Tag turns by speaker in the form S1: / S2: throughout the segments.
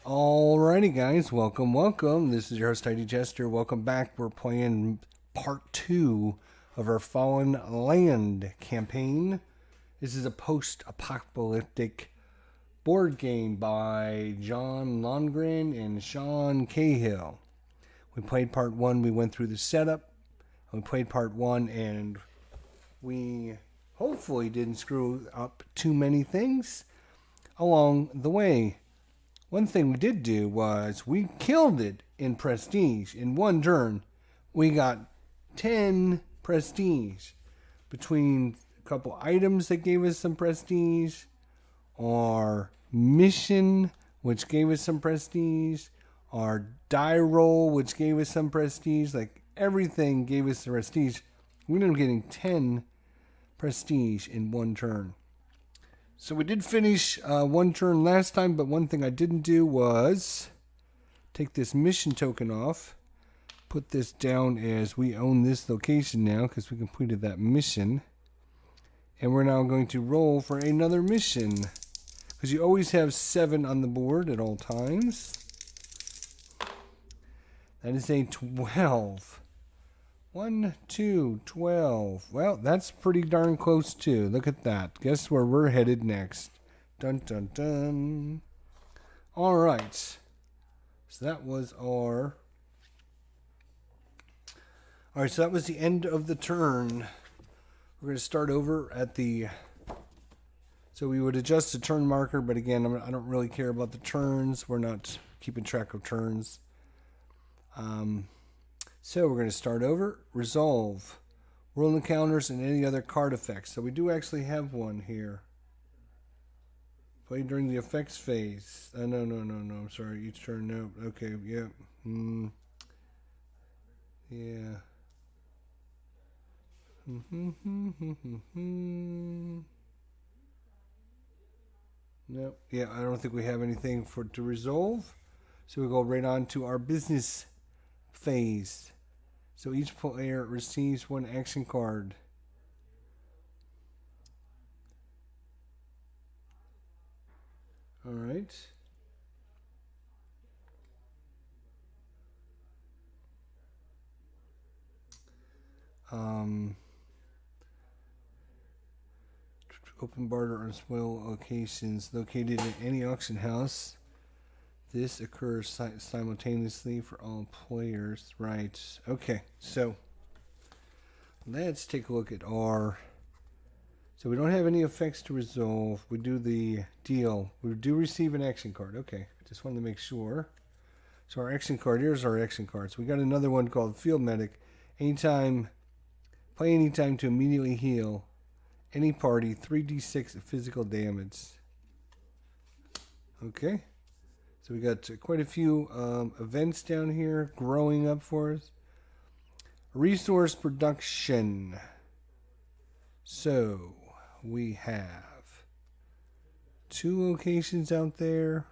S1: Alrighty, guys, welcome. This is your host, Tidy Jester. Welcome back. We're playing part 2 of our Fallen Land campaign. This is a post-apocalyptic board game by Jon Lonngren and Cahill. We played part 1. We went through the setup. We played part 1, and we hopefully didn't screw up too many things along the way. One thing we did do was we killed it in prestige. In one turn, we got 10 prestige between a couple items that gave us some prestige, our mission, which gave us some prestige, our die roll, which gave us some prestige. Like, everything gave us the prestige. We ended up getting 10 prestige in one turn. So we did finish one turn last time, but one thing I didn't do was take this mission token off, put this down as we own this location now because we completed that mission. And we're now going to roll for another mission because you always have 7 on the board at all times. That is a 12. 1, 2, 12. Well, that's pretty darn close too. Look at that. Guess where we're headed next. Dun dun dun. Alright. So that was our... Alright, so that was the end of the turn. We're going to start over at the... So we would adjust the turn marker, but again, I don't really care about the turns. We're not keeping track of turns. So we're going to start over. Resolve. World encounters and any other card effects. So we do actually have one here. Play during the effects phase. No. I'm sorry. Each turn. No. Okay. Yep. Yeah. Nope. Yeah, I don't think we have anything to resolve. So we go right on to our business phase. So each player receives 1 action card. All right. Open barter on spoil locations located in any auction house. This occurs simultaneously for all players. Right. Okay. So let's take a look at our... So we don't have any effects to resolve. We do the deal. We do receive an action card. Okay. Just wanted to make sure. So our action card. Here's our action cards. We got another one called Field Medic. Anytime. Play anytime to immediately heal any party 3d6 of physical damage. Okay. So we got quite a few events down here growing up for us. Resource production. So we have 2 locations out there.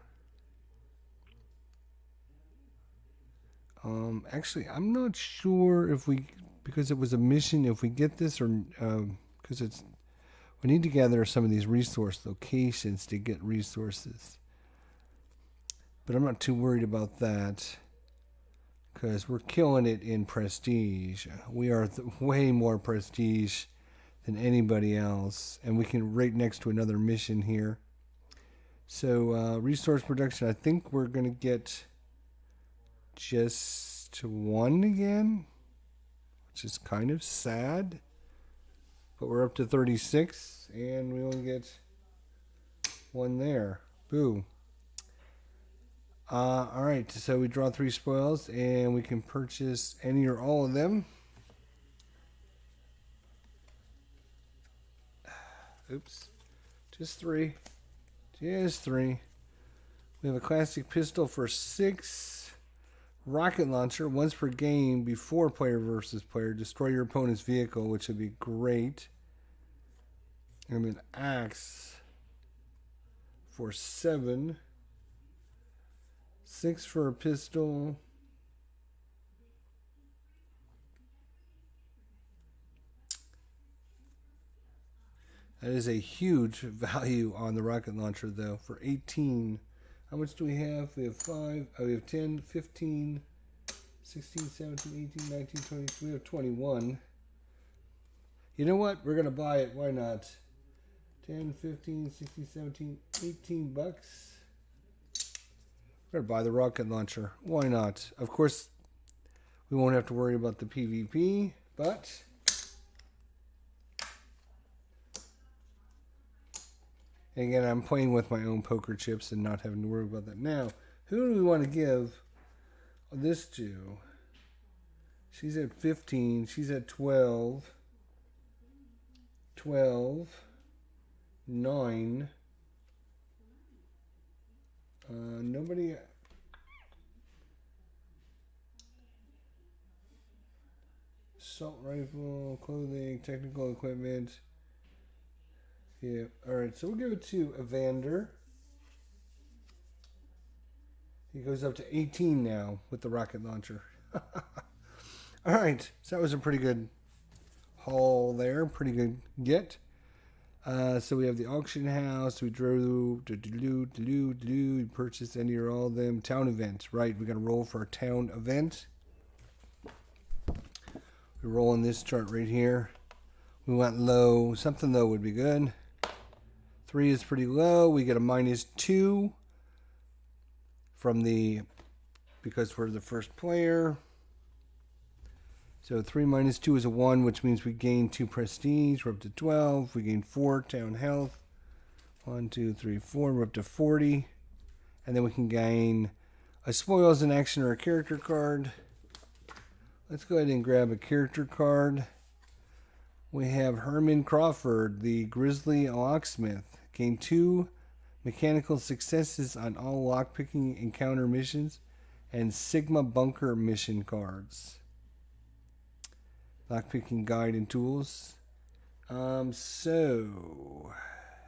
S1: Actually, I'm not sure if we, because it was a mission, if we get this or because we need to gather some of these resource locations to get resources. But I'm not too worried about that because we're killing it in prestige. We are way more prestige than anybody else. And we can right next to another mission here. So resource production, I think we're going to get just 1 again, which is kind of sad. But we're up to 36 and we only get 1 there. Boo. Alright, so we draw 3 spoils and we can purchase any or all of them. Oops. Just 3. Just 3. We have a classic pistol for 6. Rocket launcher, once per game before player versus player. Destroy your opponent's vehicle, which would be great. And an axe for 7. 6 for a pistol. That is a huge value on the rocket launcher, though, for 18 How much do we have? We have 5. We have 10, 15, 16, 17, 18, 19, 20. We have 21. You know what? We're going to buy it. Why not? 10, 15, 16, 17, 18 bucks. We're going to buy the rocket launcher. Why not? Of course, we won't have to worry about the PvP, but and again, I'm playing with my own poker chips and not having to worry about that. Now, who do we want to give this to? She's at 15. She's at 12. 12. 9. Nobody. Assault rifle, clothing, technical equipment. Yeah, alright, so we'll give it to Evander. He goes up to 18 now with the rocket launcher. Alright, so that was a pretty good haul there. Pretty good get. So we have the auction house. We drew, we purchase any or all of them. Town events, right? We got to roll for a town event. We're rolling this chart right here. We went low. Something low would be good. 3 is pretty low. We get a -2 from because we're the first player. So 3 minus 2 is a 1, which means we gain 2 prestige. We're up to 12. We gain 4 town health. 1, 2, 3, 4. We're up to 40. And then we can gain a spoils, an action, or a character card. Let's go ahead and grab a character card. We have Herman Crawford, the Grizzly Locksmith. Gain 2 mechanical successes on all lockpicking encounter missions and Sigma Bunker mission cards. Lockpicking guide and tools. So,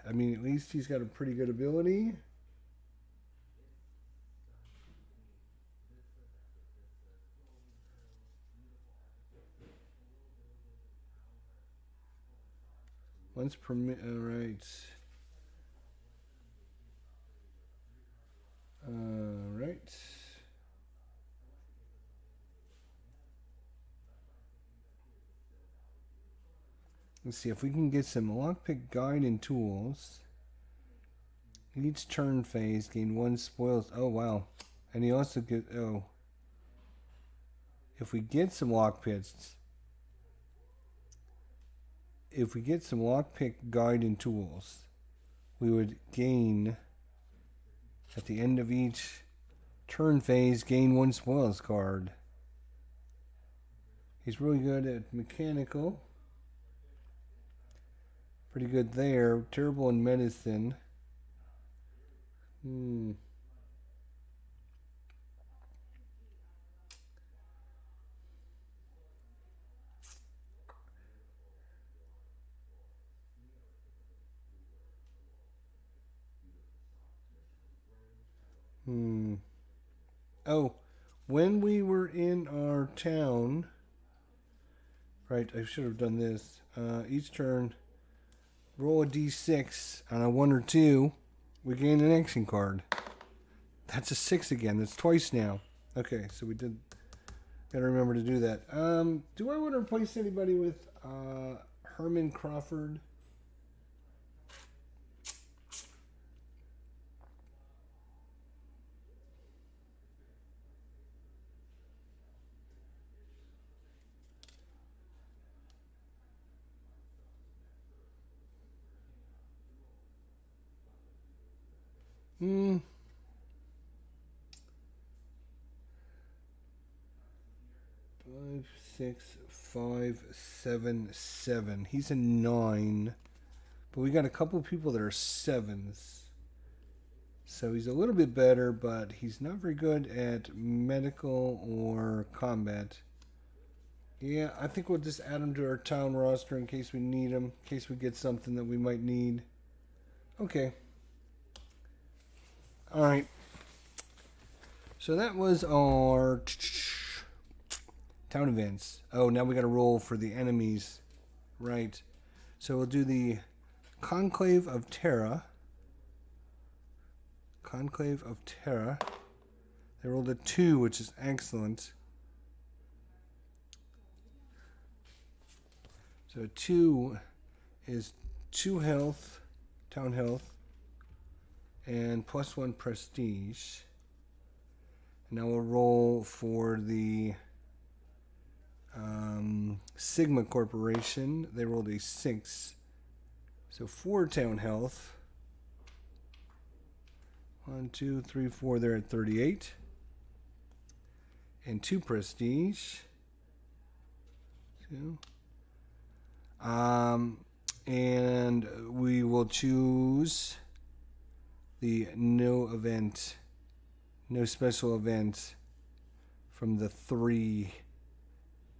S1: I mean, at least he's got a pretty good ability. Once per minute. All right. All right. Let's see if we can get some lockpick guide and tools. Each turn phase gain 1 spoils. Oh wow! And he also get if we get some lockpicks. If we get some lockpick guide and tools, we would gain at the end of each turn phase gain 1 spoils card. He's really good at mechanical. Pretty good there. Terrible in medicine. Oh, when we were in our town, right, I should have done this. Each turn, roll a d6 on a 1 or 2, we gain an action card. That's a 6 again. That's twice now. Okay, so we did. Gotta remember to do that. Do I want to replace anybody with Herman Crawford? Hmm. 5, 6, 5, 7, 7. He's a 9. But we got a couple of people that are 7s. So he's a little bit better, but he's not very good at medical or combat. Yeah, I think we'll just add him to our town roster in case we need him. In case we get something that we might need. Okay. Alright. So that was our town events. Oh, now we got to roll for the enemies. Right. So we'll do the Conclave of Terra. Conclave of Terra. They rolled a 2, which is excellent. So 2 is 2 health, town health, and +1 prestige. Now we'll roll for the Sigma Corporation. They rolled a 6. So 4 town health. 1, 2, 3, 4. They're at 38. And 2 prestige. 2. And we will choose the no special event from the 3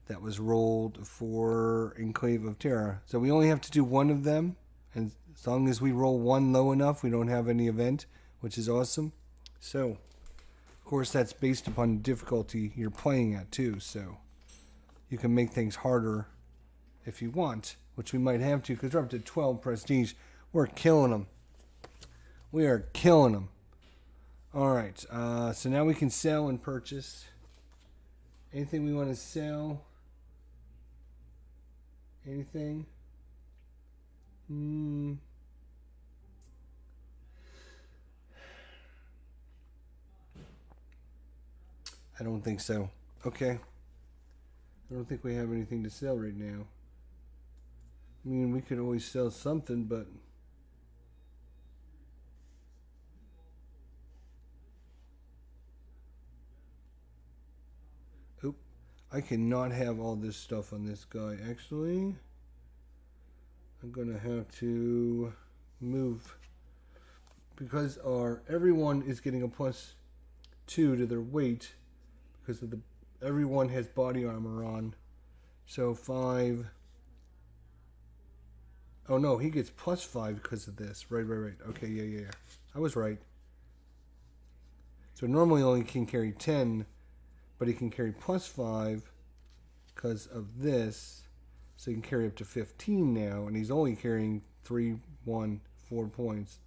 S1: that was rolled for Enclave of Terra. So we only have to do one of them, and as long as we roll 1 low enough, we don't have any event, which is awesome. So, of course, that's based upon the difficulty you're playing at too, so you can make things harder if you want, which we might have to, because we're up to 12 prestige. We're killing them. We are killing them. All right, so now we can sell and purchase. Anything we want to sell? Anything? I don't think so. Okay. I don't think we have anything to sell right now. I mean, we could always sell something, but I cannot have all this stuff on this guy. Actually, I'm gonna have to move because everyone is getting a +2 to their weight because of everyone has body armor on. So 5. Oh no, he gets +5 because of this. Right. Okay, yeah. I was right. So normally only can carry 10. But he can carry +5 because of this. So he can carry up to 15 now. And he's only carrying 3, 1, 4 points.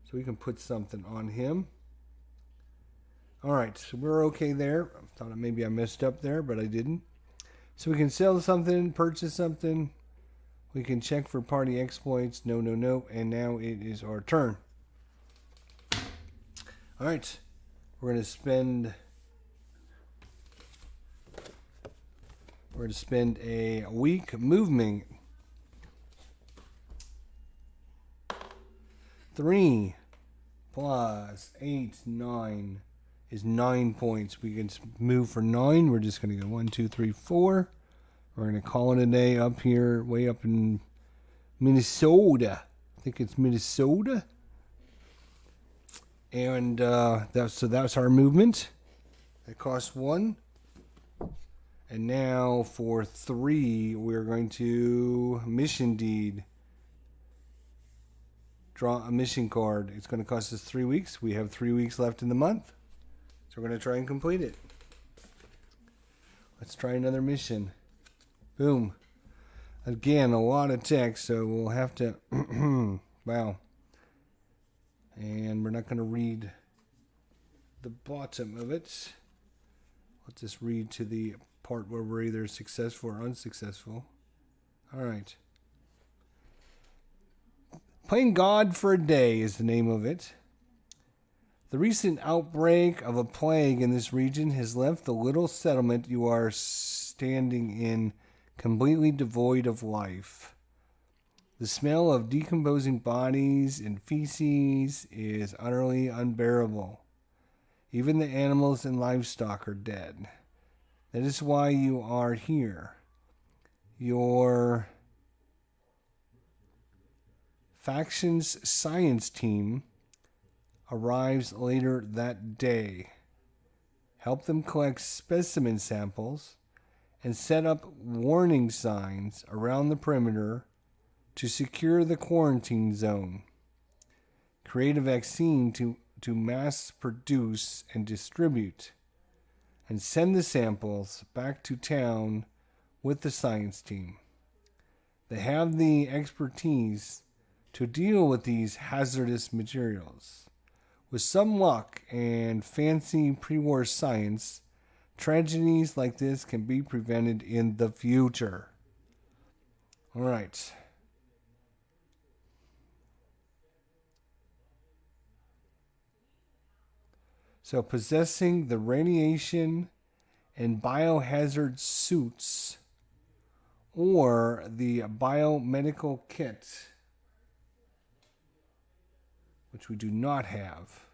S1: So we can put something on him. Alright, so we're okay there. I thought maybe I messed up there, but I didn't. So we can sell something, purchase something. We can check for party exploits. No. And now it is our turn. Alright, we're going to spend a week moving. 3 plus 8, 9 is 9 points. We can move for 9. We're just going to go 1, 2, 3, 4. We're going to call it a day up here, way up in Minnesota. I think it's Minnesota. And that's our movement. It costs 1. And now for 3, we're going to mission deed. Draw a mission card. It's going to cost us 3 weeks. We have 3 weeks left in the month. So we're going to try and complete it. Let's try another mission. Boom. Again, a lot of text, so we'll have to... wow. And we're not going to read the bottom of it. Let's just read to the part where we're either successful or unsuccessful. All right. Playing God for a Day is the name of it. The recent outbreak of a plague in this region has left the little settlement you are standing in completely devoid of life. The smell of decomposing bodies and feces is utterly unbearable. Even the animals and livestock are dead. That is why you are here. Your faction's science team arrives later that day. Help them collect specimen samples and set up warning signs around the perimeter to secure the quarantine zone. Create a vaccine to mass produce and distribute, and send the samples back to town with the science team. They have the expertise to deal with these hazardous materials. With some luck and fancy pre-war science, tragedies like this can be prevented in the future. All right. So possessing the radiation and biohazard suits or the biomedical kit, which we do not have.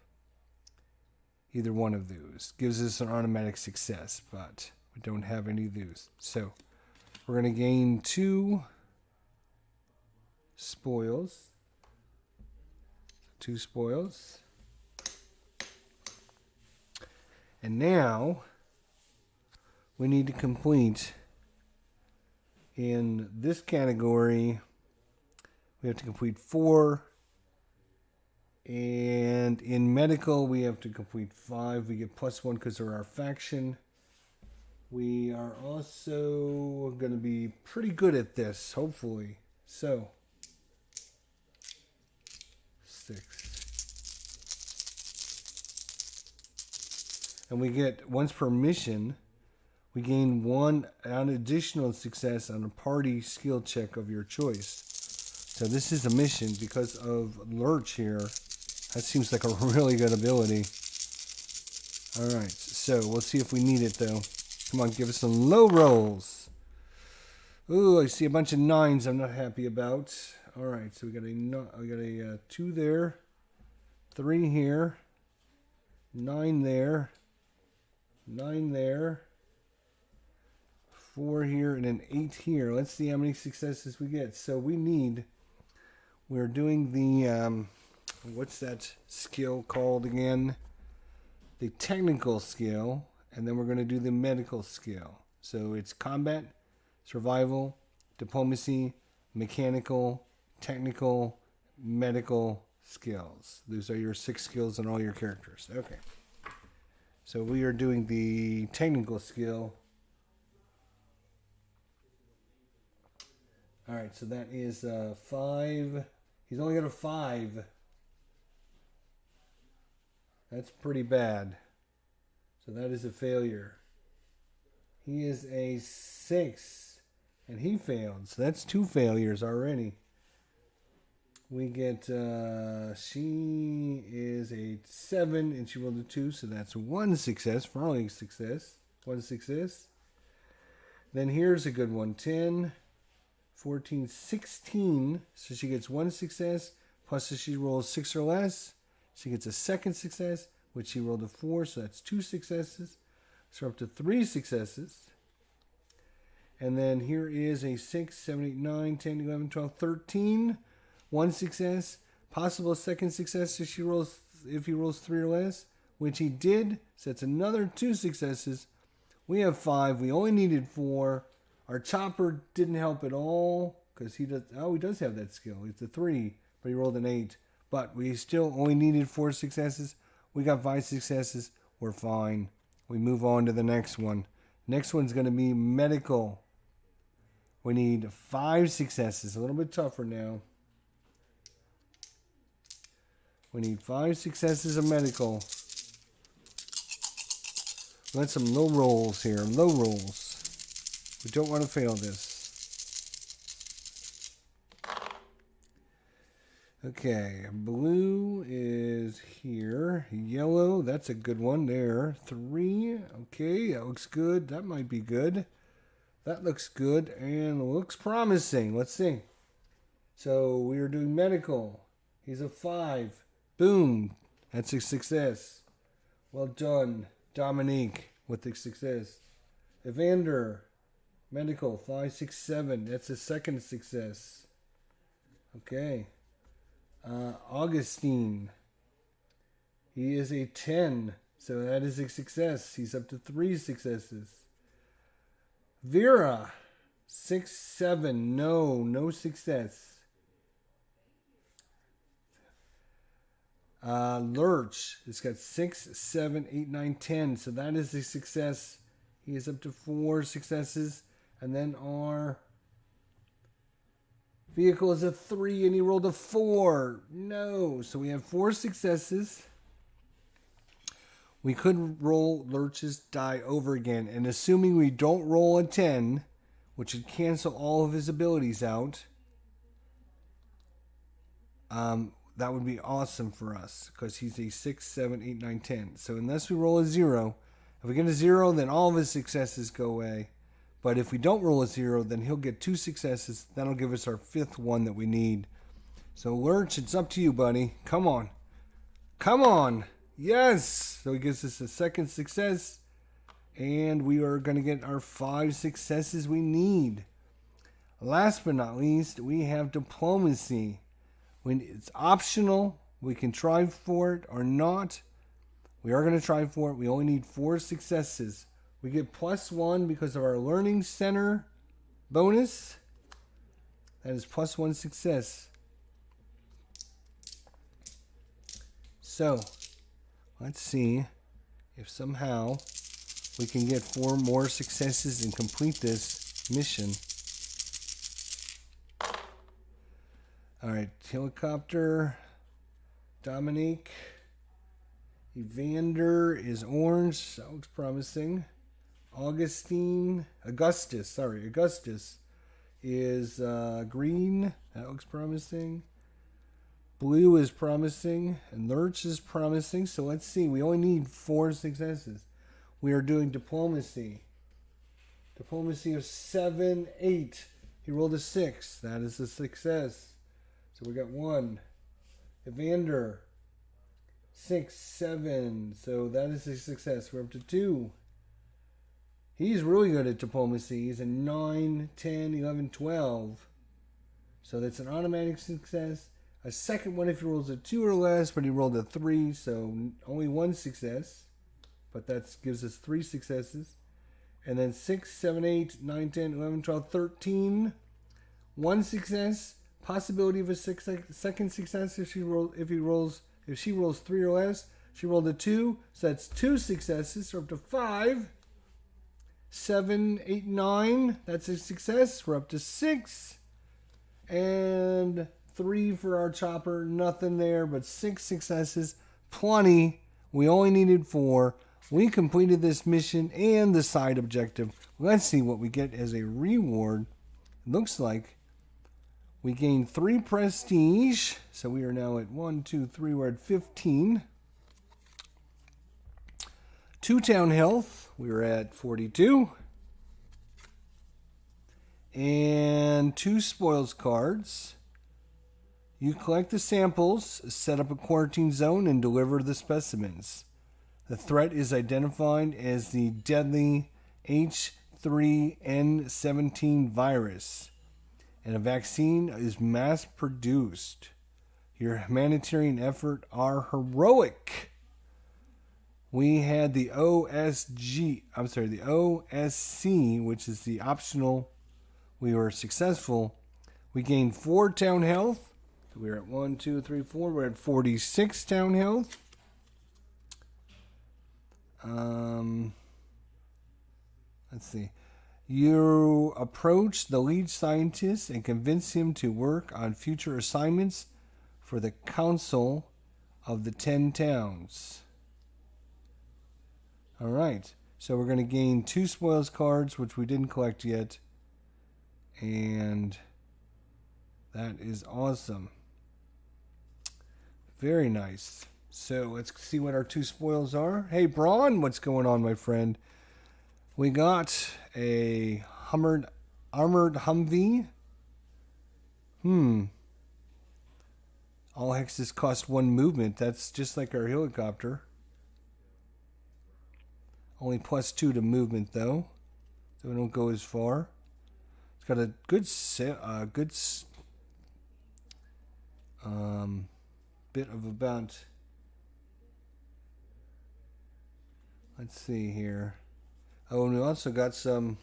S1: Either one of those gives us an automatic success, but we don't have any of those. So we're going to gain 2 spoils. 2 spoils. And now we need to complete in this category. We have to complete 4. And in medical, we have to complete 5. We get +1 because of our faction. We are also going to be pretty good at this, hopefully. So, 6. And we get, once per mission, we gain 1 additional success on a party skill check of your choice. So this is a mission because of Lurch here. That seems like a really good ability. Alright, so we'll see if we need it though. Come on, give us some low rolls. Ooh, I see a bunch of 9s I'm not happy about. Alright, so we got a 2 there. 3 here. 9 there. 9 there. 4 here and an 8 here. Let's see how many successes we get. So we're doing the, what's that skill called again? The technical skill, and then we're going to do the medical skill. So it's combat, survival, diplomacy, mechanical, technical, medical skills. Those are your 6 skills on all your characters. Okay. So we are doing the technical skill. Alright, so that is 5. He's only got a 5. That's pretty bad. So that is a failure. He is a 6. And he failed. So that's 2 failures already. We get, she is a 7 and she rolled a 2. So that's 1 success. Finally success. 1 success. Then here's a good one. 10, 14, 16. So she gets 1 success. Plus if she rolls 6 or less, she gets a 2nd success, which she rolled a 4. So that's 2 successes. So we're up to 3 successes. And then here is a 6, 7, 8, 9, 10, 11, 12, 13. 1 success. Possible 2nd success if he rolls 3 or less, which he did. So that's another 2 successes. We have 5. We only needed 4. Our chopper didn't help at all because he does have that skill. It's a 3, but he rolled an 8. But we still only needed 4 successes. We got 5 successes. We're fine. We move on to the next one. Next one's going to be medical. We need 5 successes. A little bit tougher now. We need 5 successes of medical. Let's some low rolls here. Low rolls. We don't want to fail this. Okay, blue is here. Yellow, that's a good one there. 3, okay, that looks good. That might be good. That looks good and looks promising. Let's see. So we are doing medical. He's a 5. Boom, that's a success. Well done, Dominique, with the success. Evander, medical, 5, 6, 7. That's a 2nd success. Okay. Augustine, he is a 10, so that is a success. He's up to 3 successes. Vera, 6, 7, no success. Lurch, it's got 6, 7, 8, 9, 10, so that is a success. He is up to 4 successes. And then our vehicle is a 3 and he rolled a 4. No, so we have 4 successes. We could roll Lurch's die over again. And assuming we don't roll a 10, which would cancel all of his abilities out, that would be awesome for us. Because he's a 6, 7, 8, 9, 10. So unless we roll a 0, if we get a 0, then all of his successes go away. But if we don't roll a 0, then he'll get 2 successes. That'll give us our 5th one that we need. So Lurch, it's up to you, buddy. Come on. Come on. Yes. So he gives us a 2nd success. And we are going to get our 5 successes we need. Last but not least, we have diplomacy. When it's optional, we can try for it or not. We are going to try for it. We only need 4 successes. We get +1 because of our learning center bonus. That is +1 success. So, let's see if somehow we can get 4 more successes and complete this mission. Alright, helicopter, Dominique, Evander is orange, that looks promising. Augustus is green, that looks promising. Blue is promising, and Lurch is promising. So let's see, we only need 4 successes. We are doing diplomacy. Diplomacy of 7, 8. He rolled a 6. That is a success. So we got 1. Evander, 6, 7. So that is a success. We're up to 2. He's really good at diplomacy. He's a 9, 10, 11, 12. So that's an automatic success. A second one if he rolls a 2 or less, but he rolled a 3, so only 1 success. But that gives us 3 successes. And then 6, 7, 8, 9, 10, 11, 12, 13. 1 success. Possibility of a second success if she rolls 3 or less. She rolled a 2, so that's 2 successes. So we're up to 5. 7, 8, 9. That's a success. We're up to 6. And 3 for our chopper. Nothing there, but 6 successes. Plenty. We only needed 4. We completed this mission and the side objective. Let's see what we get as a reward. It looks like we gained 3 prestige. So we are now at 1, 2, 3. We're at 15. 2 town health. We were at 42. And 2 spoils cards. You collect the samples, set up a quarantine zone, and deliver the specimens. The threat is identified as the deadly H3N17 virus, and a vaccine is mass produced. Your humanitarian efforts are heroic. We had the OSC, which is the optional. We were successful. We gained 4 town health. So we're at 1, 2, 3, 4. We're at 46 town health. Let's see. You approach the lead scientist and convince him to work on future assignments for the Council of the 10 Towns. All right. So we're going to gain 2 spoils cards, which we didn't collect yet. And that is awesome. Very nice. So let's see what our 2 spoils are. Hey, Braun, what's going on, my friend? We got a armored Humvee. All hexes cost 1 movement. That's just like our helicopter. Only +2 to movement, though. So we don't go as far. It's got a good bit of about... Let's see here. Oh, and we also got some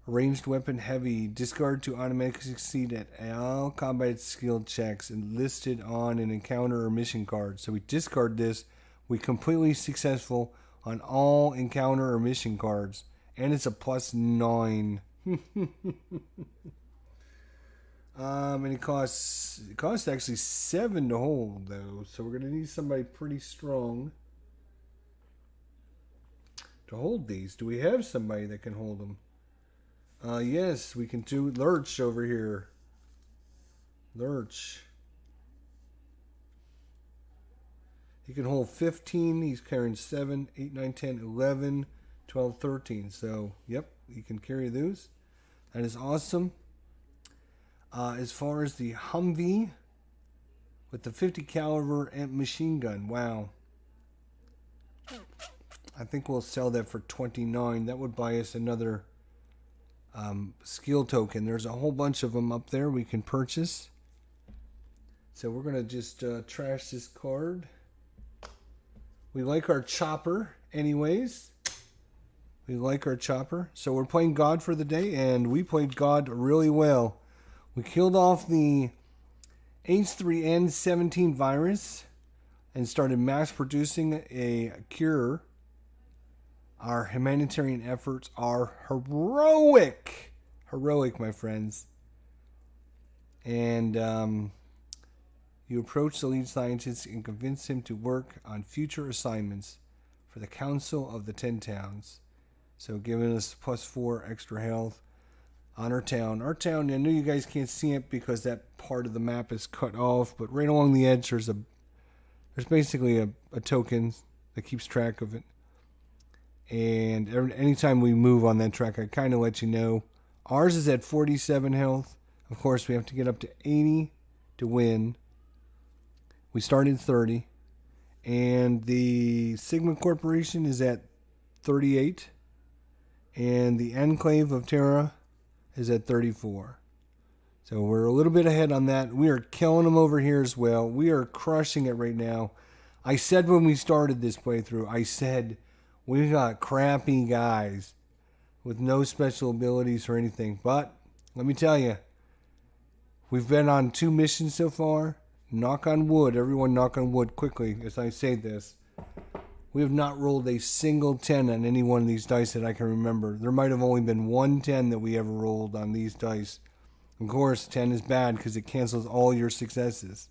S1: ranged weapon heavy. Discard to automatically succeed at all combat skill checks and listed on an encounter or mission card. So we discard this. We completely successful on all encounter or mission cards. And it's a +9. And it costs actually 7 to hold, though. So we're going to need somebody pretty strong. to hold these. Do we have somebody that can hold them? Yes, we can do Lurch over here. Lurch. He can hold 15. He's carrying 7, 8, 9, 10, 11, 12, 13. So, yep, he can carry those. That is awesome. As far as the Humvee with the 50 caliber and machine gun, wow. I think we'll sell that for 29. That would buy us another skill token. There's a whole bunch of them up there we can purchase. So we're going to just trash this card. We like our chopper anyways. We like our chopper. So we're playing God for the day, and we played God really well. We killed off the H3N17 virus and started mass producing a cure. Our humanitarian efforts are heroic. Heroic, my friends. And you approach the lead scientist and convince him to work on future assignments for the Council of the 10 Towns. So giving us +4 extra health on our town. Our town, I know you guys can't see it because that part of the map is cut off, but right along the edge there's basically a token that keeps track of it. And anytime we move on that track, I kind of let you know. Ours is at 47 health. Of course, we have to get up to 80 to win. We started 30. And the Sigma Corporation is at 38. And the Enclave of Terra is at 34. So we're a little bit ahead on that. We are killing them over here as well. We are crushing it right now. I said when we started this playthrough, I said we got crappy guys with no special abilities or anything. But let me tell you, we've been on 2 missions so far. Knock on wood. Everyone knock on wood quickly as I say this. We have not rolled a single 10 on any one of these dice that I can remember. There might have only been 1 10 that we ever rolled on these dice. Of course, 10 is bad because it cancels all your successes.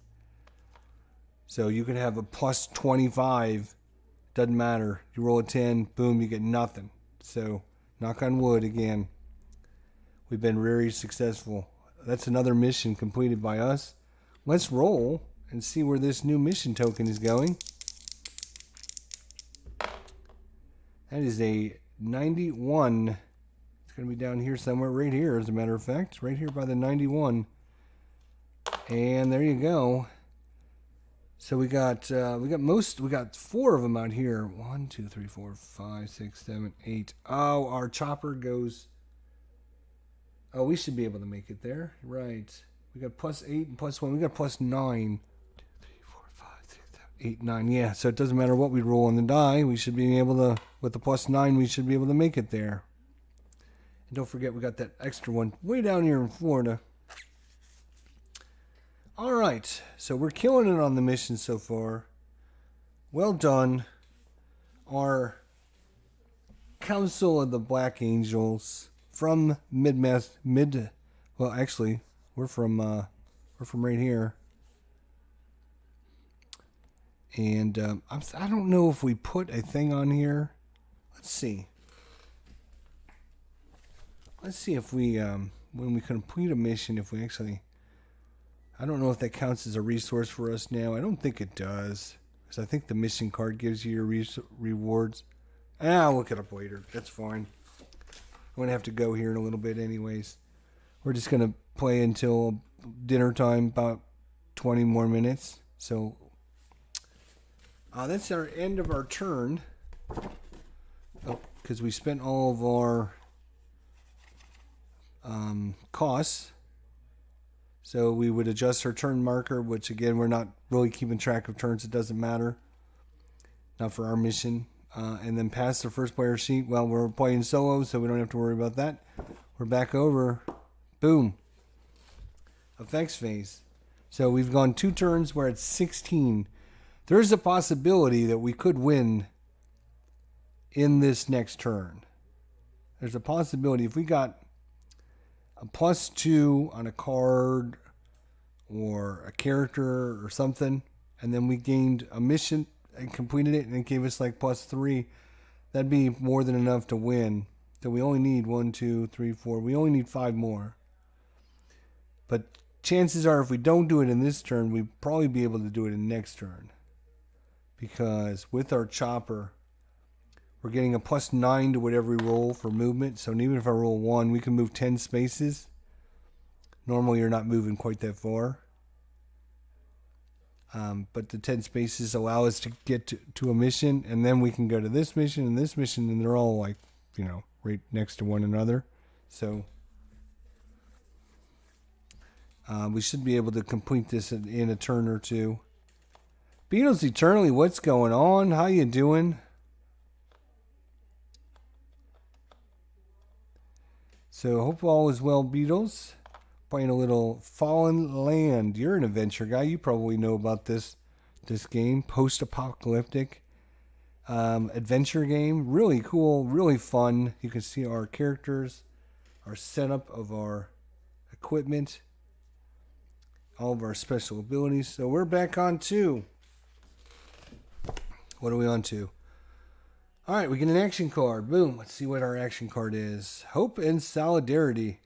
S1: So you could have a +25. Doesn't matter. You roll a 10, boom, you get nothing. So, knock on wood again. We've been very successful. That's another mission completed by us. Let's roll and see where this new mission token is going. That is a 91. It's going to be down here somewhere, right here, as a matter of fact. Right here by the 91. And there you go. So we got 4 of them out here. 1, 2, 3, 4, 5, 6, 7, 8. Oh, our chopper goes. Oh, we should be able to make it there. Right. We got +8 and +1. We got +9. 2, 3, 4, 5, 6, 7, 8, 9. Yeah, so it doesn't matter what we roll on the die. We should be able to, with the +9, we should be able to make it there. And don't forget, we got that extra one way down here in Florida. All right, so we're killing it on the mission so far. Well done. Our Council of the Black Angels from well, actually, we're from right here. And I don't know if we put a thing on here. Let's see. Let's see if we when we complete a mission, if we actually. I don't know if that counts as a resource for us now. I don't think it does. Because I think the mission card gives you your rewards. I'll look it up later. That's fine. I'm going to have to go here in a little bit anyways. We're just going to play until dinner time, about 20 more minutes. So, that's our end of our turn. Oh, because we spent all of our costs. So we would adjust our turn marker, which again, we're not really keeping track of turns. It doesn't matter. Not for our mission. And then pass the first player sheet. Well, we're playing solo, so we don't have to worry about that. We're back over. Boom. Effects phase. So we've gone 2 turns. We're at 16. There's a possibility that we could win in this next turn. There's a possibility if we got a +2 on a card or a character or something, and then we gained a mission and completed it, and it gave us like +3. That'd be more than enough to win. So we only need 1, 2, 3, 4. We only need 5 more. But chances are, if we don't do it in this turn, we'd probably be able to do it in next turn. Because with our chopper, we're getting a +9 to whatever we roll for movement. So even if I roll 1, we can move 10 spaces. Normally, you're not moving quite that far. But the 10 spaces allow us to get to a mission, and then we can go to this mission and this mission, and they're all like, right next to one another. So we should be able to complete this in a turn or two. Beatles Eternally, what's going on? How you doing? So hope all is well, Beatles. Playing a little Fallen Land. You're an adventure guy. You probably know about this game. Post-Apocalyptic adventure game. Really cool, really fun. You can see our characters, our setup of our equipment, all of our special abilities. So we're back on 2. What are we on to? All right, we get an action card. Boom. Let's see what our action card is. Hope and Solidarity.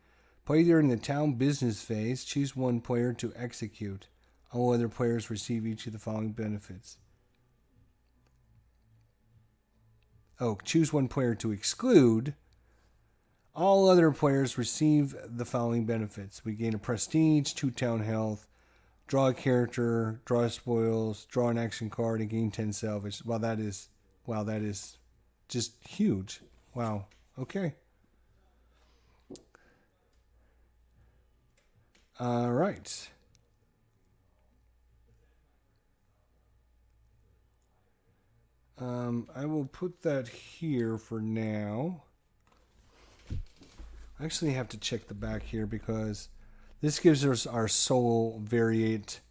S1: Play during the town business phase. Choose one player to execute. All other players receive each of the following benefits. Choose one player to exclude. All other players receive the following benefits. We gain a prestige, 2 town health, draw a character, draw spoils, draw an action card, and gain 10 salvage. Wow, that is just huge. Wow. Okay. All right. I will put that here for now. I actually have to check the back here because this gives us our soul variant.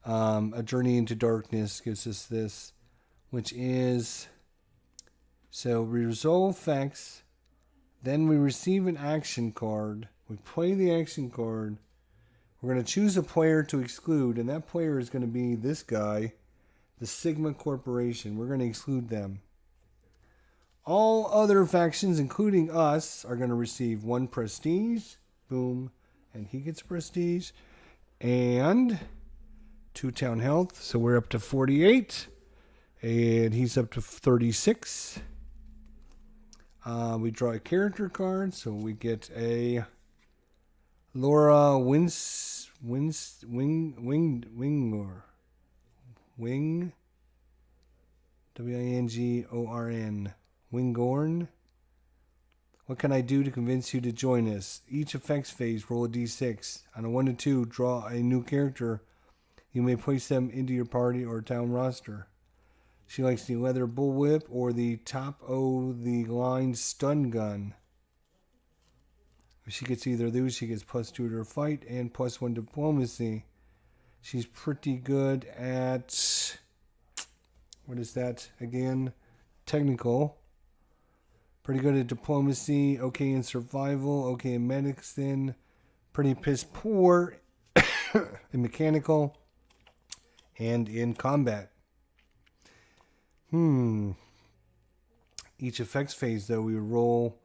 S1: A Journey into Darkness gives us this, which is, so we resolve effects, then we receive an action card, we play the action card, we're going to choose a player to exclude, and that player is going to be this guy, the Sigma Corporation. We're going to exclude them. All other factions, including us, are going to receive 1 prestige. Boom. And he gets prestige. And 2 town health. So we're up to 48. And he's up to 36. We draw a character card. So we get a Laura Wing, Wingorn. Wingorn. What can I do to convince you to join us? Each effects phase, roll a d6. On a 1 to 2, draw a new character. You may place them into your party or town roster. She likes the leather bullwhip or the top of the line stun gun. If she gets either of those, she gets +2 to her fight and +1 diplomacy. She's pretty good at, what is that again? Technical. Pretty good at diplomacy, okay in survival, okay in medicine, pretty piss poor in mechanical, and in combat. Each effects phase, though, we roll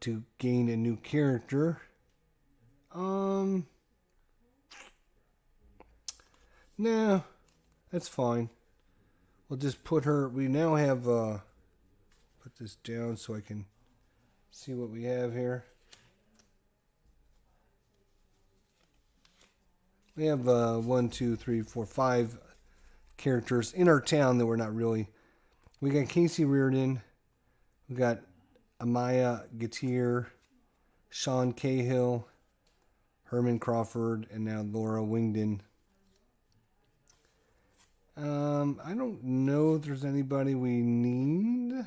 S1: to gain a new character. Nah, that's fine. We'll just put her, we now have, put this down so I can see what we have here. We have 1, 2, 3, 4, 5 characters in our town that we're not really. We got Casey Reardon. We got Amaya Gatier, Sean Cahill, Herman Crawford, and now Laura Wingdon. I don't know if there's anybody we need.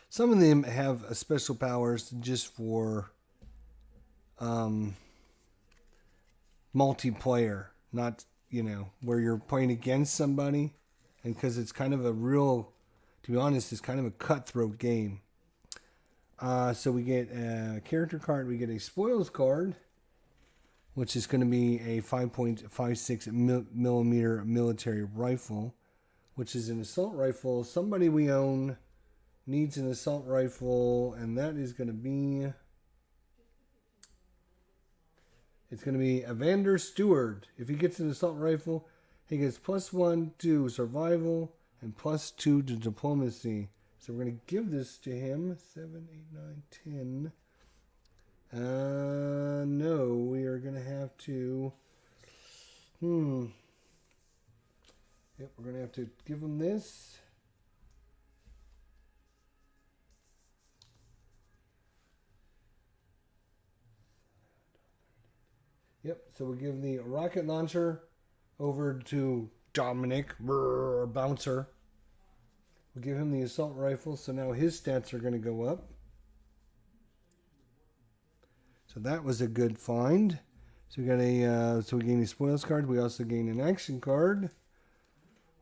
S1: Some of them have special powers just for multiplayer, not, where you're playing against somebody. And because it's kind of a real to be honest, is kind of a cutthroat game. So we get a character card. We get a spoils card, which is going to be a 5.56 millimeter military rifle, which is an assault rifle. Somebody we own needs an assault rifle, and that is going to be... It's going to be Evander Stewart. If he gets an assault rifle, he gets +1 to survival and +2 to diplomacy. So we're going to give this to him. 7, 8, 9, 10. No, we are going to have to... Yep, we're going to have to give him this. Yep, so we give the rocket launcher over to Dominic, or Bouncer. We'll give him the assault rifle, so now his stats are going to go up. So that was a good find. So we got so we gain a spoils card. We also gain an action card,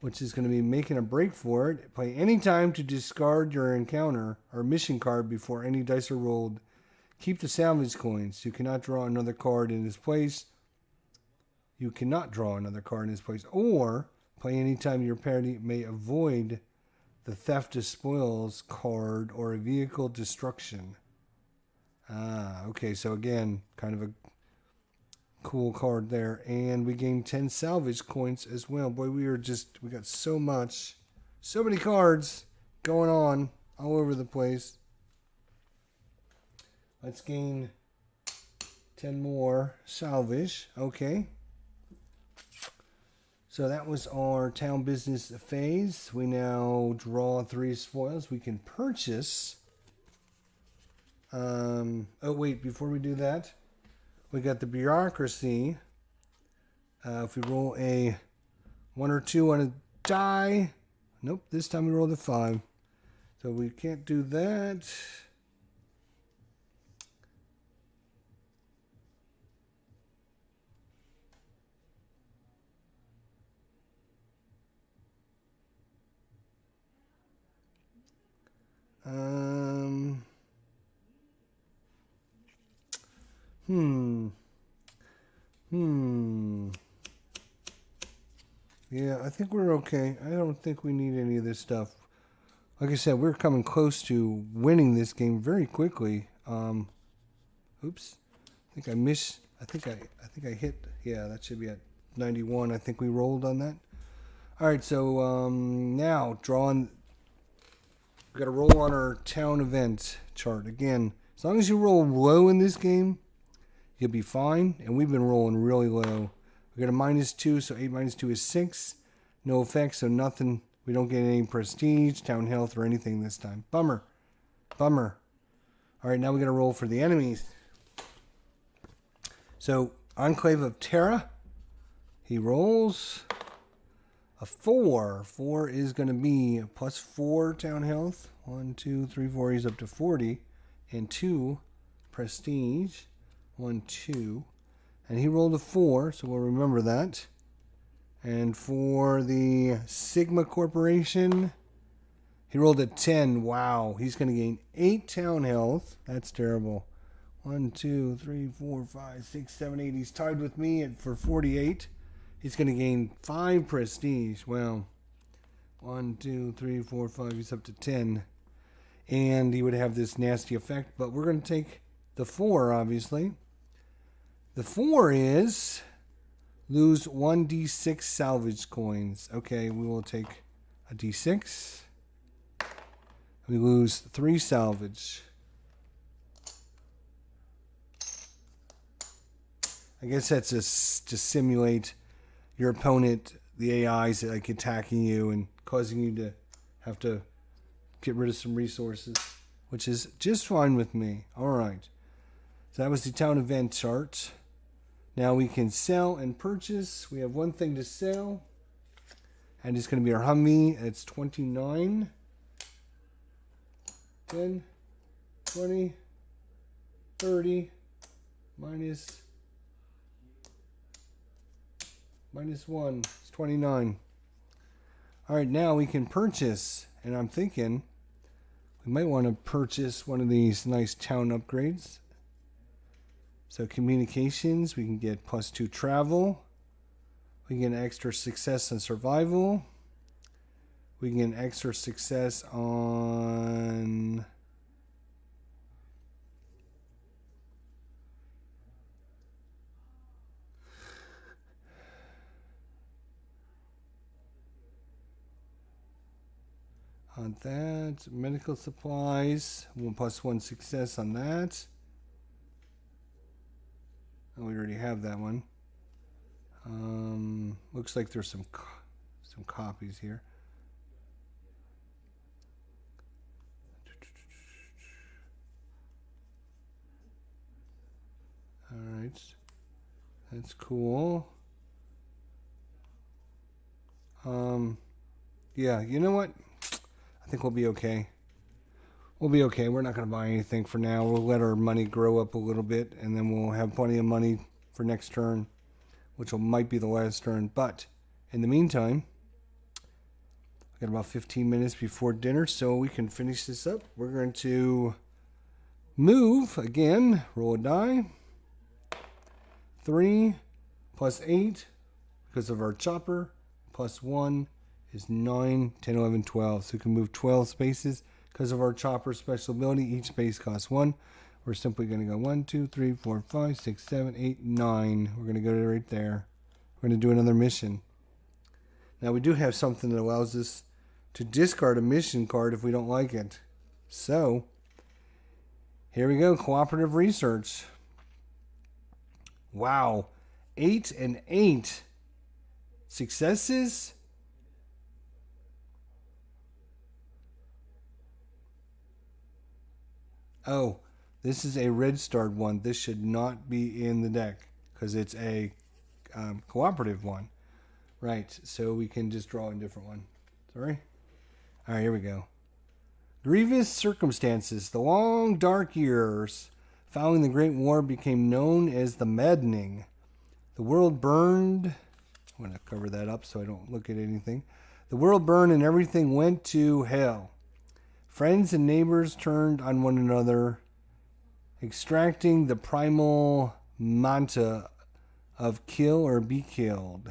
S1: which is going to be making a break for it. Play any time to discard your encounter or mission card before any dice are rolled. Keep the salvage coins. You cannot draw another card in its place. You cannot draw another card in its place. Or play anytime your party may avoid the theft of spoils card or a vehicle destruction. Okay, so again, kind of a cool card there. And we gain 10 salvage coins as well. Boy, we got so many cards going on all over the place. Let's gain 10 more salvage. Okay. So that was our town business phase. We now draw 3 spoils. We can purchase. Oh, wait. Before we do that, we got the bureaucracy. If we roll a 1 or 2 on a die. Nope. This time we rolled a 5. So we can't do that. Yeah, I think we're okay. I don't think we need any of this stuff. Like I said, we're coming close to winning this game very quickly. Oops. I think I missed. I think I hit. Yeah, that should be at 91. I think we rolled on that. All right, so now drawing. We got to roll on our town event chart again. As long as you roll low in this game, you'll be fine. And we've been rolling really low. We got a -2, so 8 minus 2 is 6. No effects, so nothing. We don't get any prestige, town health, or anything this time. Bummer. Bummer. All right, now we got to roll for the enemies. So, Enclave of Terra. He rolls a 4. 4 is going to be +4 town health. 1, 2, 3, 4. He's up to 40. And 2 prestige. 1, 2. And he rolled a 4, so we'll remember that. And for the Sigma Corporation, he rolled a 10. Wow, he's going to gain 8 town health. That's terrible. 1, 2, 3, 4, 5, 6, 7, 8. He's tied with me for 48. He's going to gain 5 prestige. Wow. 1, 2, 3, 4, 5. He's up to 10. And he would have this nasty effect. But we're going to take the 4, obviously. The 4 is lose 1d6 salvage coins. Okay, we will take a d6. We lose 3 salvage. I guess that's just to simulate your opponent, the AIs like attacking you and causing you to have to get rid of some resources, which is just fine with me. All right. So that was the town event chart. Now we can sell and purchase. We have one thing to sell. And it's going to be our Humvee. It's 29. 10. 20. 30. Minus 1. It's 29. All right, now we can purchase And I'm thinking we might want to purchase one of these nice town upgrades. So communications, we can get +2 travel. We can get extra success on survival. We can get extra success on that. Medical supplies, 1+1 success on that. Oh, we already have that one. Looks like there's some copies here. All right, that's cool. Yeah, you know what? I think we'll be okay. We'll be okay. We're not going to buy anything for now. We'll let our money grow up a little bit, and then we'll have plenty of money for next turn, which might be the last turn. But in the meantime, we got about 15 minutes before dinner, so we can finish this up. We're going to move again. Roll a die. 3 + 8 because of our chopper. +1 is 9, 10, 11, 12. So we can move 12 spaces. Because of our chopper special ability, each space costs 1. We're simply going to go 1, 2, 3, 4, 5, 6, 7, 8, 9. We're going to go right there. We're going to do another mission. Now we do have something that allows us to discard a mission card if we don't like it. So, here we go. Cooperative research. Wow. 8 and 8. Successes? Oh, this is a red starred one. This should not be in the deck because it's a cooperative one. Right, so we can just draw a different one. Sorry. All right, here we go. Grievous circumstances. The long dark years following the Great War became known as the Maddening. The world burned. I'm going to cover that up so I don't look at anything. The world burned and everything went to hell. Friends and neighbors turned on one another, extracting the primal mantra of kill or be killed.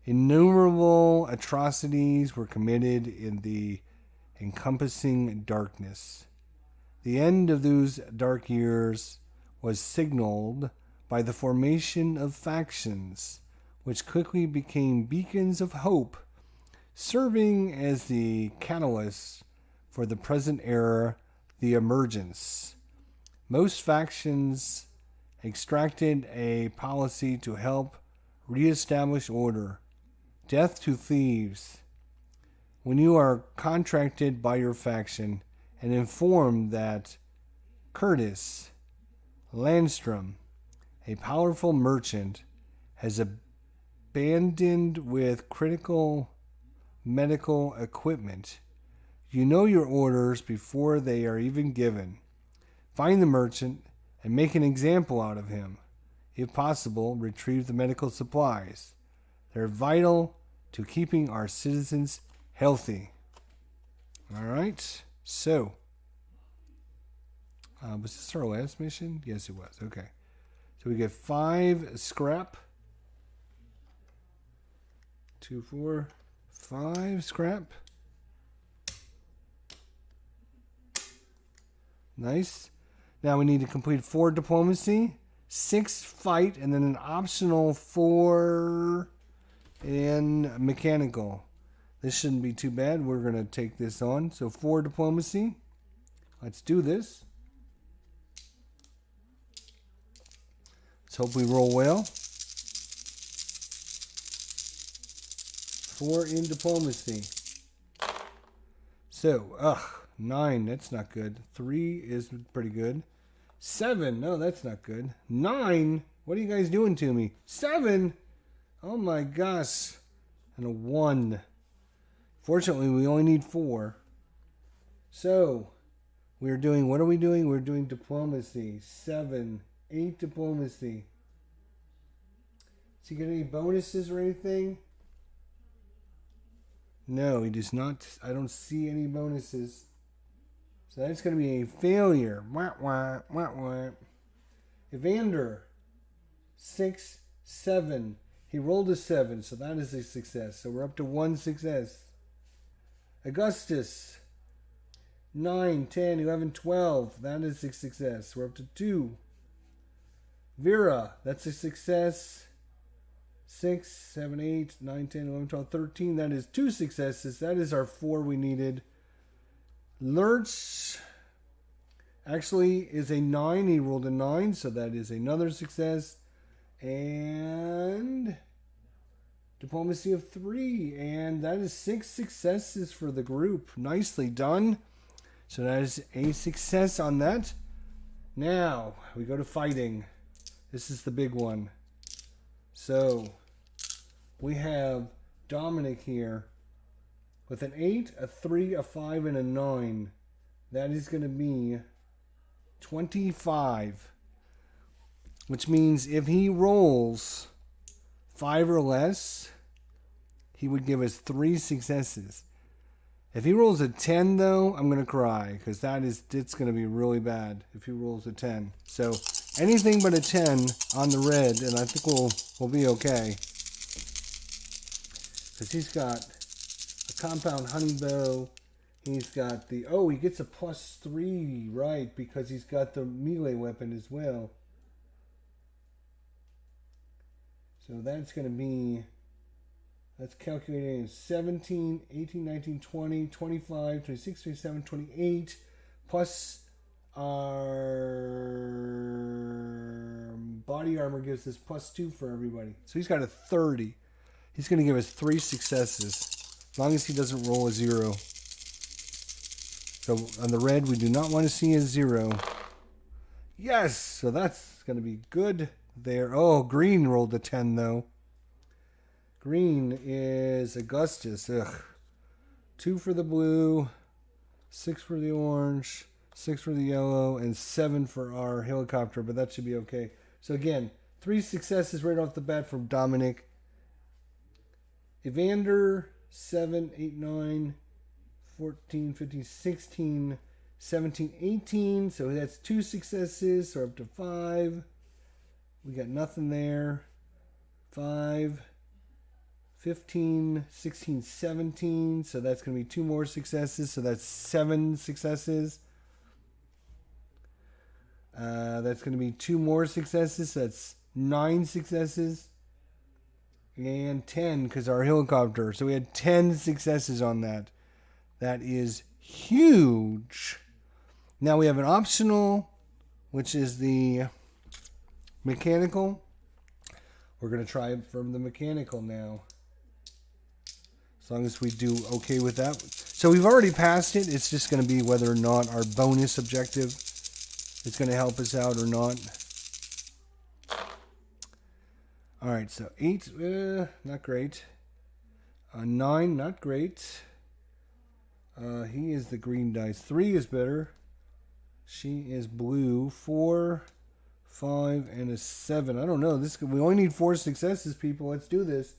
S1: Innumerable atrocities were committed in the encompassing darkness. The end of those dark years was signaled by the formation of factions, which quickly became beacons of hope, serving as the catalyst for the present era, the emergence. Most factions extracted a policy to help reestablish order. Death to thieves. When you are contracted by your faction and informed that Curtis Landstrom, a powerful merchant, has abandoned with critical medical equipment, you know your orders before they are even given. Find the merchant and make an example out of him. If possible, retrieve the medical supplies. They're vital to keeping our citizens healthy. All right. So, was this our last mission? Yes, it was. Okay. So we get 5 scrap. 2, 4, 5 scrap. Nice. Now we need to complete 4 diplomacy, 6 fight, and then an optional 4 in mechanical. This shouldn't be too bad. We're going to take this on. So 4 diplomacy. Let's do this. Let's hope we roll well. 4 in diplomacy. So, 9, that's not good. 3 is pretty good. 7, no, that's not good. 9, what are you guys doing to me? 7, oh my gosh. And a 1. Fortunately, we only need 4. So, we're doing, what are we doing? We're doing diplomacy. 7, 8 diplomacy. Does he get any bonuses or anything? No, he does not. I don't see any bonuses. So that's going to be a failure. Wah, wah, wah, wah. Evander, 6, 7. He rolled a 7, so that is a success. So we're up to 1 success. Augustus, 9, 10, 11, 12. That is a success. We're up to 2. Vera, that's a success. 6, 7, 8, 9, 10, 11, 12, 13. That is 2 successes. That is our 4 we needed. Lurch actually is a 9. He rolled a 9, so that is another success. And diplomacy of 3. And that is 6 successes for the group. Nicely done. So that is a success on that. Now, we go to fighting. This is the big one. So, we have Dominic here with an 8, a 3, a 5, and a 9. That is going to be 25. Which means if he rolls 5 or less, he would give us 3 successes. If he rolls a 10, though, I'm going to cry. Because it's going to be really bad if he rolls a 10. So, anything but a 10 on the red, and I think we'll be okay. Because he's got a compound honey bow. He's got the... Oh, he gets a +3, right, because he's got the melee weapon as well. So that's going to be... That's calculating 17, 18, 19, 20, 25, 26, 27, 28, plus our body armor gives us +2 for everybody. So he's got a 30. He's going to give us 3 successes, as long as he doesn't roll a 0. So on the red, we do not want to see a 0. Yes! So that's going to be good there. Oh, green rolled a 10, though. Green is Augustus. Ugh. 2 for the blue, 6 for the orange, 6 for the yellow, and 7 for our helicopter, but that should be okay. So again, 3 successes right off the bat from Dominic. Evander, 7, 8, 9, 14, 15, 16, 17, 18. So that's 2 successes, so we're up to 5. We got nothing there. 5, 15, 16, 17. So that's going to be 2 more successes. So that's 7 successes. That's going to be 2 more successes. So that's 9 successes. And 10 because our helicopter. So we had 10 successes on that. That is huge. Now we have an optional, which is the mechanical. We're going to try it from the mechanical now. As long as we do okay with that. So we've already passed it. It's just going to be whether or not our bonus objective is going to help us out or not. Alright, so 8, not great. 9, not great. He is the green dice. 3 is better. She is blue. 4, 5, and a 7. I don't know. We only need 4 successes, people. Let's do this.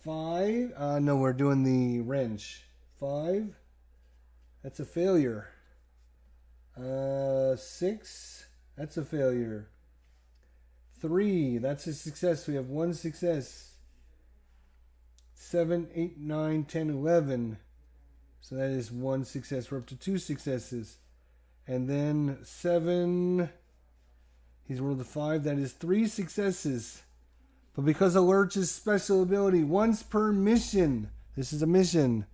S1: 5. No, we're doing the wrench. 5. That's a failure. 6. That's a failure. 3. That's a success. We have 1 success. 7, 8, 9, 10, 11. So that is 1 success. We're up to 2 successes. And then 7. He's rolled a 5. That is 3 successes. But because of Lurch's special ability, once per mission, this is a mission,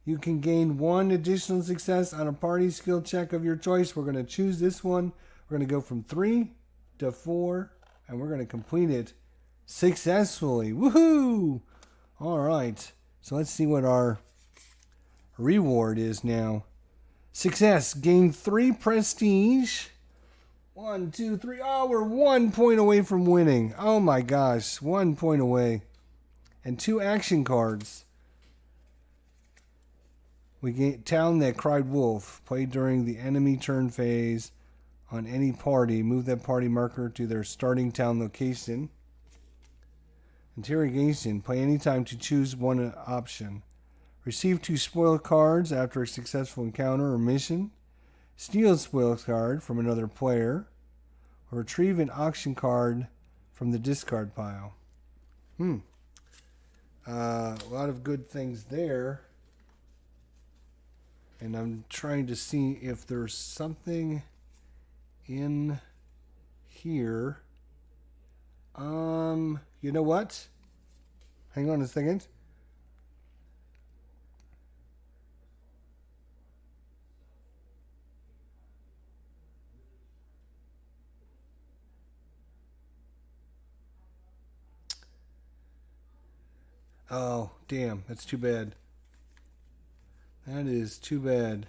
S1: you can gain 1 additional success on a party skill check of your choice. We're going to choose this one. We're going to go from 3 to 4, and we're going to complete it successfully. Woohoo! All right. So let's see what our reward is now. Success. Gain 3 prestige. 1, 2, 3. Oh, we're 1 point away from winning. Oh my gosh. 1 point away. And 2 action cards. We get Town That Cried Wolf. Play during the enemy turn phase on any party. Move that party marker to their starting town location. Interrogation. Play anytime to choose one option. Receive 2 spoil cards after a successful encounter or mission. Steal a spoil card from another player. Or retrieve an auction card from the discard pile. A lot of good things there. And I'm trying to see if there's something in here. You know what? Hang on a second. Oh, damn. That's too bad. That is too bad.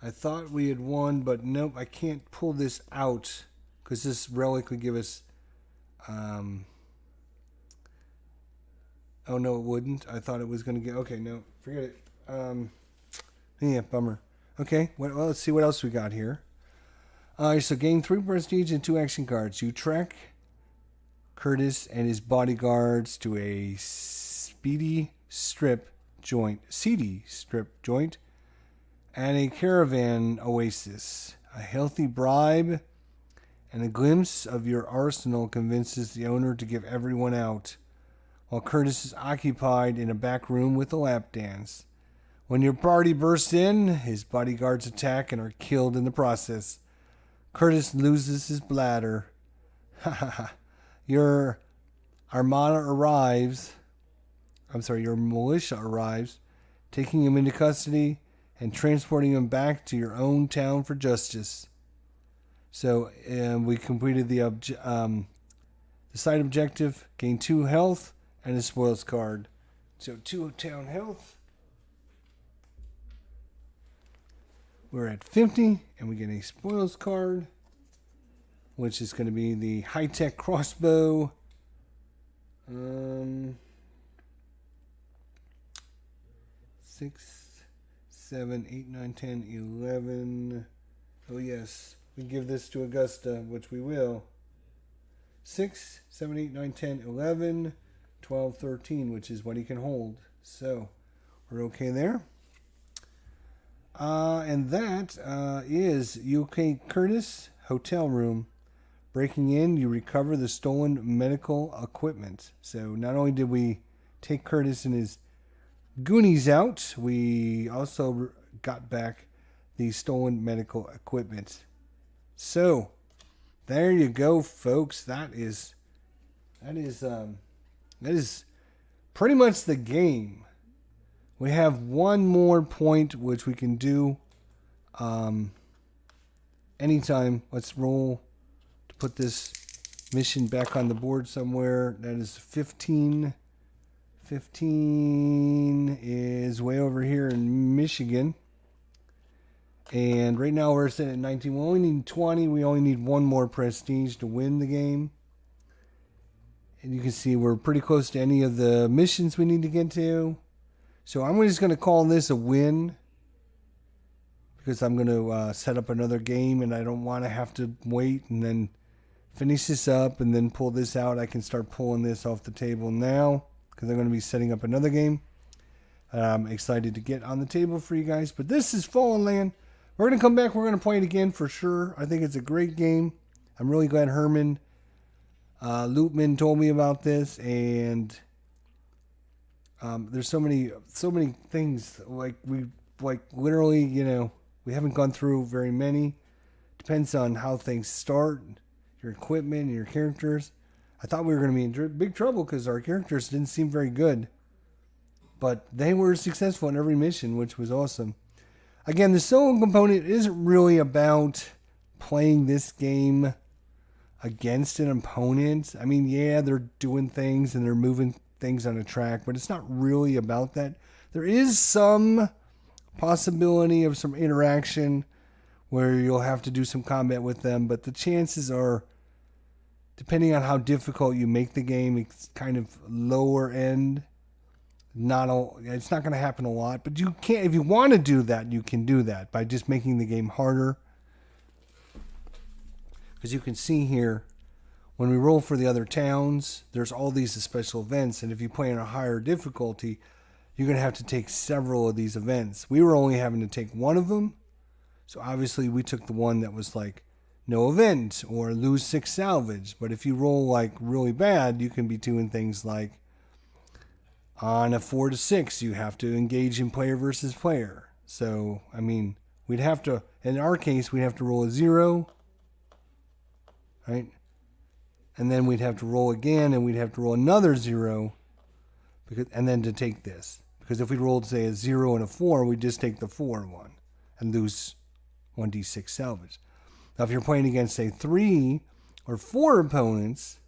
S1: I thought we had won, but nope, I can't pull this out because this relic would give us... Oh, no, it wouldn't. I thought it was going to get... Okay, no, forget it. Yeah, bummer. Okay, well, let's see what else we got here. So gain 3 prestige and 2 action cards. You track Curtis and his bodyguards to a seedy strip joint and a caravan oasis. A healthy bribe and a glimpse of your arsenal convinces the owner to give everyone out, while Curtis is occupied in a back room with a lap dance. When your party bursts in, his bodyguards attack and are killed in the process. Curtis loses his bladder. Your militia arrives, taking him into custody and transporting him back to your own town for justice. So we completed the side objective, gain 2 health and a spoils card. So 2 town health. We're at 50 and we get a spoils card, which is going to be the high-tech crossbow. 6, 7, 8, 9, 10, 11. Oh, yes. We give this to Augusta, which we will. 6, 7, 8, 9, 10, 11, 12, 13, which is what he can hold. So, we're okay there. And that is UK Curtis Hotel Room. Breaking in, you recover the stolen medical equipment. So not only did we take Curtis and his goonies out, we also got back the stolen medical equipment. So there you go, folks. That is pretty much the game. We have one more point which we can do anytime. Let's roll to put this mission back on the board somewhere. That is 15. 15 is way over here in Michigan. And right now we're sitting at 19. We only need 20. We only need one more prestige to win the game. And you can see we're pretty close to any of the missions we need to get to. So I'm just going to call this a win, because I'm going to set up another game and I don't want to have to wait and then finish this up and then pull this out. I can start pulling this off the table now because I'm going to be setting up another game. I'm excited to get on the table for you guys. But this is Fallen Land. We're going to come back. We're going to play it again for sure. I think it's a great game. I'm really glad Herman Loopman told me about this, and there's so many things like literally, we haven't gone through very many. Depends on how things start, your equipment and your characters. I thought we were going to be in big trouble because our characters didn't seem very good, but they were successful in every mission, which was awesome. Again, the solo component isn't really about playing this game against an opponent. I mean, yeah, they're doing things and they're moving things on a track, but it's not really about that. There is some possibility of some interaction where you'll have to do some combat with them, but the chances are, depending on how difficult you make the game, it's kind of lower end. It's not going to happen a lot, but you can, if you want to do that, you can do that by just making the game harder. Because you can see here, when we roll for the other towns, there's all these special events, and if you play in a higher difficulty, you're going to have to take several of these events. We were only having to take one of them. So obviously we took the one that was like no event or lose 6 salvage. But if you roll like really bad, you can be doing things like on a 4 to 6, you have to engage in player versus player. So, I mean, we'd have to, in our case, we'd have to roll a 0, right? And then we'd have to roll again, and we'd have to roll another 0, and then to take this. Because if we rolled, say, a 0 and a 4, we'd just take the 4 one and lose 1d6 salvage. Now, if you're playing against, say, 3 or 4 opponents,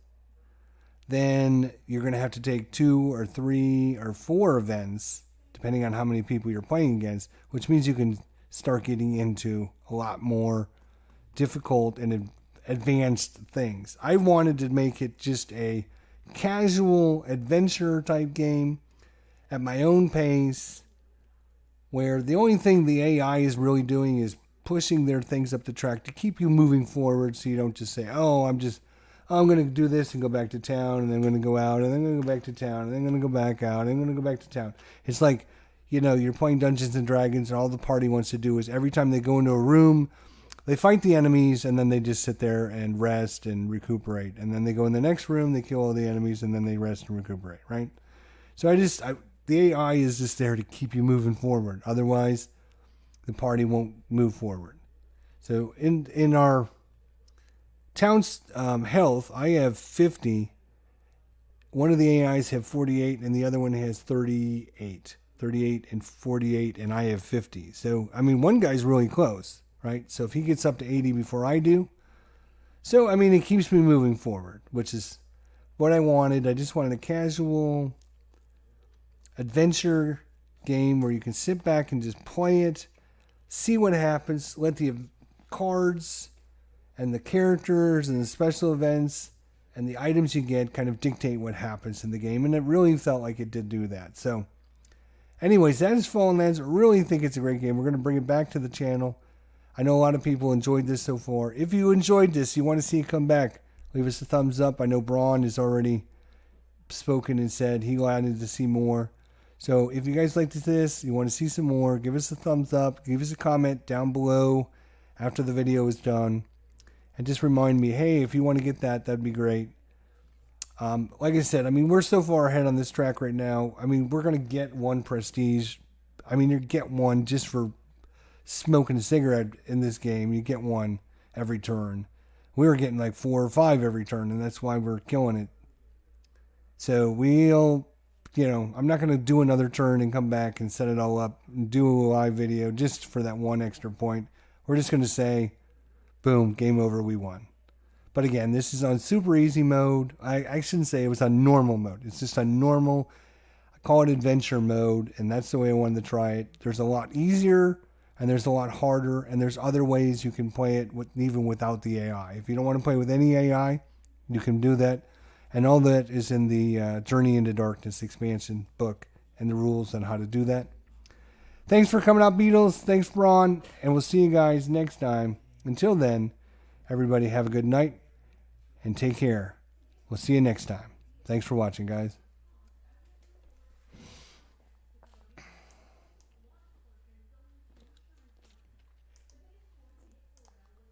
S1: then you're going to have to take 2 or 3 or 4 events, depending on how many people you're playing against, which means you can start getting into a lot more difficult and advanced things. I wanted to make it just a casual adventure type game at my own pace, where the only thing the AI is really doing is pushing their things up the track to keep you moving forward, so you don't just say, oh, I'm going to do this and go back to town, and then I'm going to go out, and then I'm going to go back to town, and then I'm going to go back out, and I'm going to go back to town. It's like, you know, you're playing Dungeons and Dragons, and all the party wants to do is every time they go into a room, they fight the enemies, and then they just sit there and rest and recuperate. And then they go in the next room, they kill all the enemies, and then they rest and recuperate, right? So the AI is just there to keep you moving forward. Otherwise, the party won't move forward. So in our town's health, I have 50. One of the AIs have 48, and the other one has 38. 38 and 48, and I have 50. So, I mean, one guy's really close, right? So if he gets up to 80 before I do, so, I mean, it keeps me moving forward, which is what I wanted. I just wanted a casual adventure game where you can sit back and just play it, see what happens, let the cards and the characters and the special events and the items you get kind of dictate what happens in the game. And it really felt like it did do that. So anyways, that is Fallen Lands. I really think it's a great game. We're going to bring it back to the channel. I know a lot of people enjoyed this so far. If you enjoyed this, you want to see it come back, leave us a thumbs up. I know Braun has already spoken and said he wanted to see more. So if you guys liked this, you want to see some more, give us a thumbs up, give us a comment down below after the video is done. And just remind me, hey, if you want to get that, that'd be great. Like I said, I mean, we're so far ahead on this track right now. I mean, we're going to get 1 prestige. I mean, you get 1 just for smoking a cigarette in this game. You get 1 every turn. We were getting like 4 or 5 every turn, and that's why we're killing it. So we'll, you know, I'm not going to do another turn and come back and set it all up and do a live video just for that 1 extra point. We're just going to say, boom, game over, we won. But again, this is on super easy mode. I shouldn't say it was on normal mode. It's just on normal. I call it adventure mode, and that's the way I wanted to try it. There's a lot easier, and there's a lot harder, and there's other ways you can play it even without the AI. If you don't want to play with any AI, you can do that. And all that is in the Journey into Darkness expansion book and the rules on how to do that. Thanks for coming out, Beatles. Thanks, Braun. And we'll see you guys next time. Until then, everybody have a good night and take care. We'll see you next time. Thanks for watching, guys.